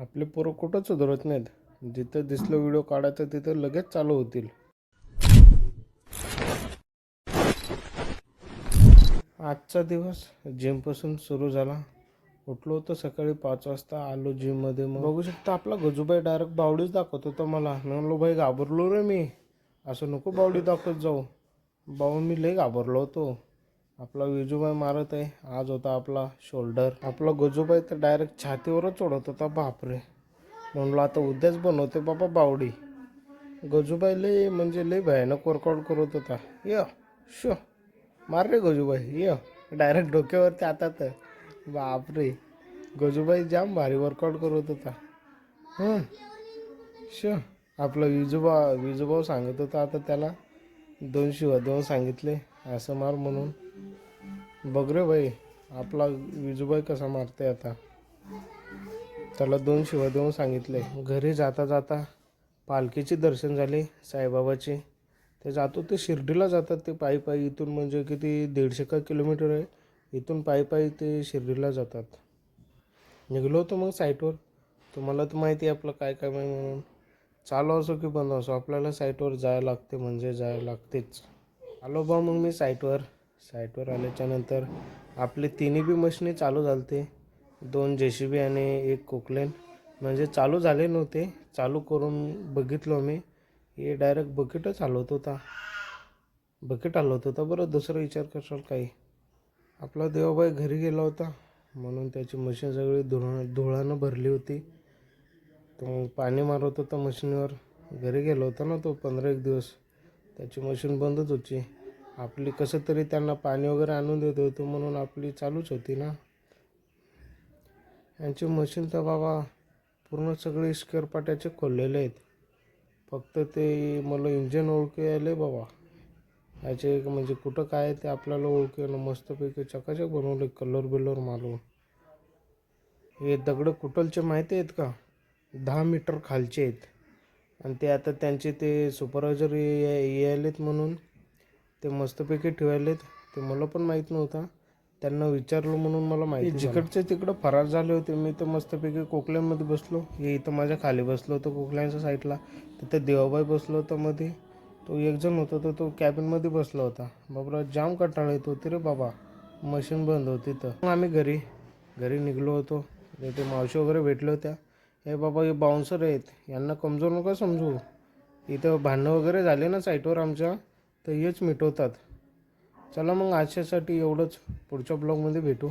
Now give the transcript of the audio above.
आपले पोरं कुठं सुधारत नाहीत. जिथं दिसलं व्हिडिओ काढायचं तिथं लगेच चालू होतील. आजचा दिवस जिमपासून सुरू झाला. उठलो होतो सकाळी 5 वाजता, आलो जिममध्ये. मग बघू शकता आपला गजूबाई डायरेक्ट बावडीच दाखवत होता मला. मी म्हणलो भाई घाबरलो रे मी, असं नको बावडी दाखवत जाऊ. मी लई घाबरलो होतो. आपला विजूबाई मारत आहे. आज होता आपला शोल्डर. आपला गजूबाई तर डायरेक्ट छातीवरच चढत होता. बापरे, म्हणलो आता उद्याच बनवते बाबा बावडी. गजूबाई लई म्हणजे लई भयानक वर्कआउट करत होता. य शो मार रे गजूबाई, य डायरेक्ट डोक्यावरती हातात. बापरे, गजूबाई जाम भारी वर्कआउट करत होता. शो आपला विजूभाऊ सांगत होता आता त्याला 2 शिवा 2 सांगितले असं मार म्हणून. बघ रे भाई आपला विजूभाई कसा मारते आता. त्याला 2 शिवा 2 सांगितले. घरी जाता जाता पालखीचे दर्शन झाले साईबाबाचे. ते जातो ते शिर्डीला जातात ते पायी पायी. इथून म्हणजे किती 150 किलोमीटर आहे. इथून पायी पायी ते शिर्डीला जातात. निघलो होतो मग साईटवर. तुम्हाला तर माहिती आहे आपलं काय काय म्हणून. चालू असो की बंद असो आपल्याला साईटवर जायला लागते, म्हणजे जायला लागतेच. आलो बा मग मी साईटवर आल्याच्यानंतर आपले तिन्ही बी मशीनी चालू झालते. 2 JCB आणि 1 कोकलेन. म्हणजे चालू झाले नव्हते, चालू करून बघितलो मी. हे डायरेक्ट बकेटच हलवत होता. बरं, दुसरा विचार करशाल काही. आपला देवाबाई घरी गेला होता म्हणून त्याची मशीन सगळी धुळानं भरली होती. तो पाणी मारत होता मशीनवर. घरी गेला होता ना तो 15-1 दिवस. त्याची मशीन बंदच होती. आपली कसं तरी त्यांना पाणी वगैरे आणून देत होतो म्हणून आपली चालूच होती ना. यांची मशीन तर बाबा पूर्ण सगळे स्क्वेअर पाट्याचे खोललेले आहेत. फक्त ते मला इंजन ओळखू यायले बाबा. याचे म्हणजे कुठं काय आहे ते आपल्याला ओळखू येणं. मस्तपैकी चकाचक बनवले कलर बिलर मारून. हे दगड कुठलचे माहिती आहेत का, 10 मीटर खालचे आहेत. आणि ते आता त्यांचे ते सुपरवायझर यायलेत म्हणून ते मस्तपैकी ठेवायलेत. ते मला पण माहीत नव्हता, त्यांना विचारलं म्हणून मला माहिती. जिकडचे तिकडं फरार झाले होते. मी तर मस्तपैकी कोकल्यामध्ये बसलो. हे इथं माझ्या खाली बसलो होतो कोकल्यांच्या साईडला. तिथं देवाबाई बसलो होता मध्ये. तो एक जण होता तर तो कॅबिनमध्ये बसला होता. बाबा जाम कंटाळा येत होते रे बाबा, मशीन बंद होती तर. मग आम्ही घरी निघलो होतो. ते मावशी वगैरे भेटल्या होत्या. हे बाबा हे बाउन्सर आहेत, यांना कमजोर नका समजू. इथं भांडणं वगैरे झाले ना साईटवर आमच्या, तर हेच मिटवतात. चला मग आजच्यासाठी एवढंच. पुढच्या ब्लॉगमध्ये भेटू.